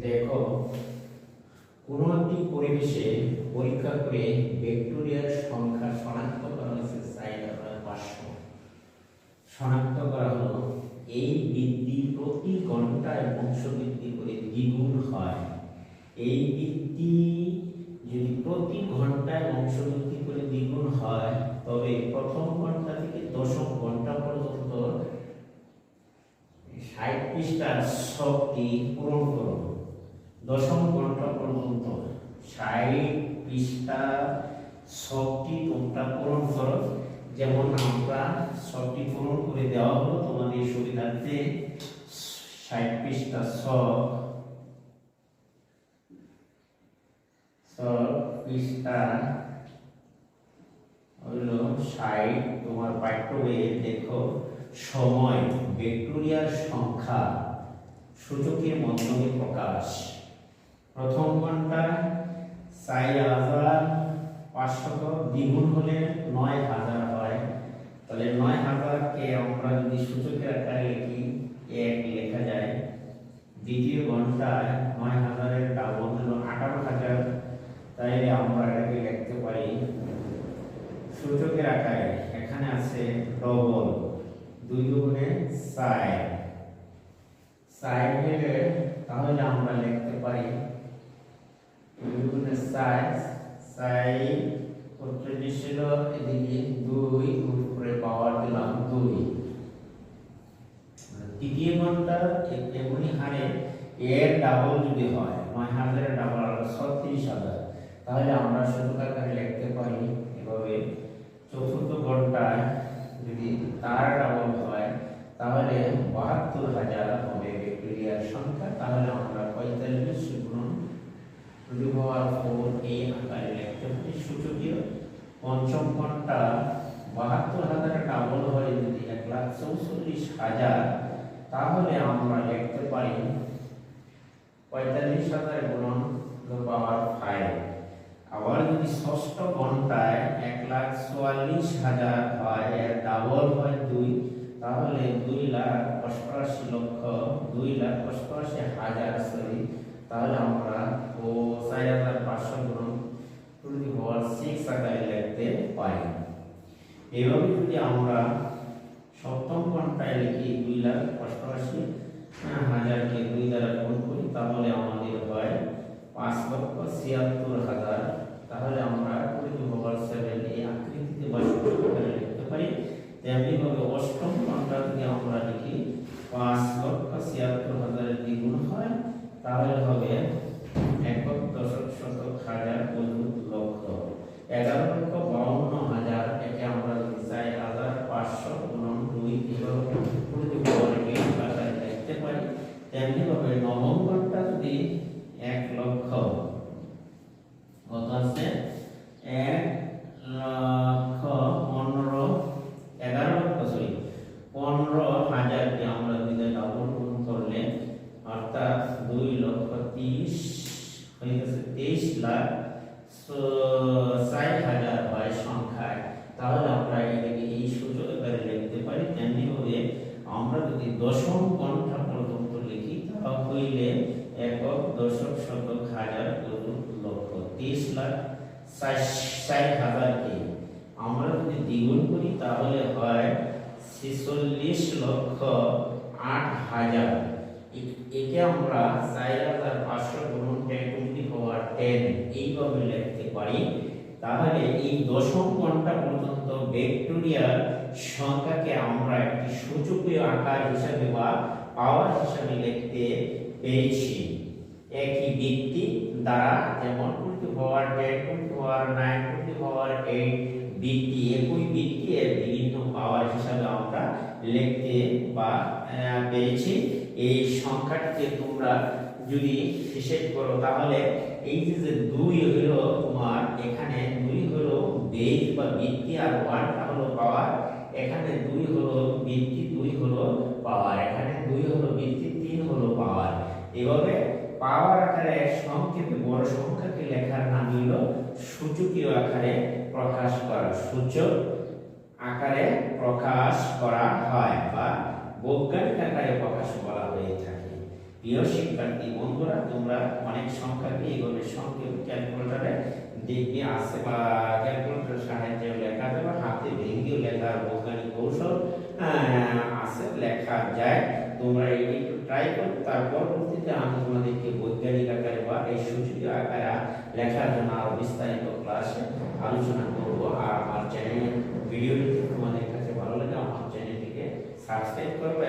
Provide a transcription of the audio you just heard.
দেখো, কোনো একটি পরিবেশে পরীক্ষা করে ব্যাকটেরিয়ার সংখ্যা শনাক্ত করা হয়েছে 4500। শনাক্ত করা হলো এই বৃদ্ধি প্রতি ঘন্টায় বংশবৃদ্ধি করে দ্বিগুণ হয়। এই বৃদ্ধি যদি প্রতি ঘন্টায় বংশবৃদ্ধি করে দ্বিগুণ হয়, তবে প্রথম ঘন্টা থেকে দশম ঘন্টা পর্যন্ত 60 পৃষ্ঠার শক্তি পূরণ করো। দশম ঘন্টা পর্যন্ত 60 পৃষ্ঠা শক্তি তোমরা পূরণ করো। যেমন আমরা শক্তি পূরণ করে দেওয়া হলো তোমাদের সুবিধার্থে। 60 পৃষ্ঠা পৃষ্ঠা হলো 60। তোমার পাঠ্য বইয়ে দেখো, সময় ব্যাকটেরিয়ার সংখ্যা সূচকের মাধ্যমে প্রকাশ। প্রথম ঘন্টা 4500 দ্বিগুণ হলে 9000 হয়। তাহলে 9000 কে আমরা যদি সূচকের আকারে লিখি 1 লেখা যায়। দ্বিতীয় ঘন্টায় 9000 এর ডাবল হলো 18000। তাইলে আমরা এটাকে লিখতে পারি সূচকের আকারে। এখানে আছে ডবল, 2 গুণে 4 হলে তাহলে আমরা লিখতে পারি 2 গুণে 4 45 ছিল, এদিকে 2 উপরে পাওয়ার দিলাম 2। তৃতীয় ঘন্টা এমনি হারে এর ডাবল যদি হয়, 9000 এর ডাবল হলো 36000, তাহলে আমরা সূচক আকারে লিখতে পারি এভাবে। চতুর্থ ঘন্টায় যদি তার ডাবল হয়, তাহলে 72000 হবে ব্যাকটেরিয়ার সংখ্যা। তাহলে আমরা 45 গুণন 4 এই আকারে লিখতে পারি সূচকীয়। পঞ্চম ঘন্টা 72000 ডাবল হয় যদি 1,64,000, তাহলে আমরা লিখতে পারি 45000 গুণন 5। আবার যদি ষষ্ঠ ঘন্টায় 1,44,000 হয়, এর ডাবল হয় 2, তাহলে 2,88,000 সরি। তাহলে আমরা 4500 গুণন 6 আকারে লিখতে পারি। এইভাবে যদি আমরা সপ্তম ঘন্টায় লিখি 2,88,000 কে 2 দ্বারা গুণ করি, তাহলে আমাদের হয় 5,76,000। তাহলে আমরা 7 এই আকৃতিতে বা সূচক আকারে লিখতে পারি। তেমনি ভাবে অষ্টম ঘন্টা যদি আমরা লিখি 5,76,000 এর দ্বিগুণ হয়, তাহলে হবে একক, দশক, শতক, হাজার, অযুত, লক্ষ। 11,52,000 একে আমরা যদি 4500 গুণন 2 এভাবে আকারে লিখতে পারি। তেমনি ভাবে নবম ঘন্টা যদি 1 লক্ষ, কত আছে 15,000 কে আমরা যদি ডাবল গুণ করলে, অর্থাৎ 2,30,000 হয়ে গেছে 23,60,000 হয় সংখ্যায়। তাহলে আমরা এটাকে এই সূচক আকারে লিখতে পারি। তেমনি ভাবে আমরা যদি দশম ঘন্টা পর্যন্ত লিখি, তাহলে হইলে একক, দশক, শতক, হাজার, অযুত, লক্ষ। 30,60,000 কে আমরা যদি দ্বিগুণ করি, তাহলে হয় 46,08,000। একে আমরা 4500 গুণন 10 এইভাবে লিখতে পারি। তাহলে এই দশম ঘন্টা পর্যন্ত ব্যাকটেরিয়ার সংখ্যাকে আমরা একটি সূচকীয় আকার হিসাবে বা পাওয়ার হিসাবে লিখতে পেরেছি। একই ভিত্তি দ্বারা, যেমন 10 9 8 ভিত্তি, একই ভিত্তি এর বিভিন্ন পাওয়ার হিসাবে আমরা লিখতে বা পেরেছি। এই সংখ্যাটিকে তোমরা যদি হিসেব করো, তাহলে এই যে 2 হলো তোমার, এখানে 2 হলো বেজ বা ভিত্তি, আর 1 হলো পাওয়ার। এখানে 2 হলো ভিত্তি, 2 হলো পাওয়ার। এখানে 2 হলো ভিত্তি, 3 হলো পাওয়ার। এভাবে পাওয়ার আকারে সংক্ষেপে বড় সংখ্যাকে লেখার নাম হলো সূচকীয় আকারে প্রকাশ করা। সূচক আকারে প্রকাশ করা হয় বা বৈজ্ঞানিক আকারে প্রকাশ করা হয়ে থাকে। প্রিয় শিক্ষার্থী বন্ধুরা, তোমরা অনেক সংখ্যাকে এইভাবে সংক্ষেপ ক্যালকুলেটরে দেখবে আসে বা ক্যালকুলেটরের সাহায্যে লেখা যাবে, হাতে ভেঙেও লেখার বৈজ্ঞানিক কৌশল আছে, লেখা যায়। তোমরা এটি একটু ট্রাই করো, তার পরবর্তীতে আমি তোমাদেরকে বৈজ্ঞানিক আকারে বা এই সূচিত আকারে লেখার জন্য আরো বিস্তারিত ক্লাসে আলোচনা করব। আর আমার চ্যানেলের ভিডিওটি তোমাদের কাছে ভালো লাগে আমার চ্যানেলটিকে সাবস্ক্রাইব করবে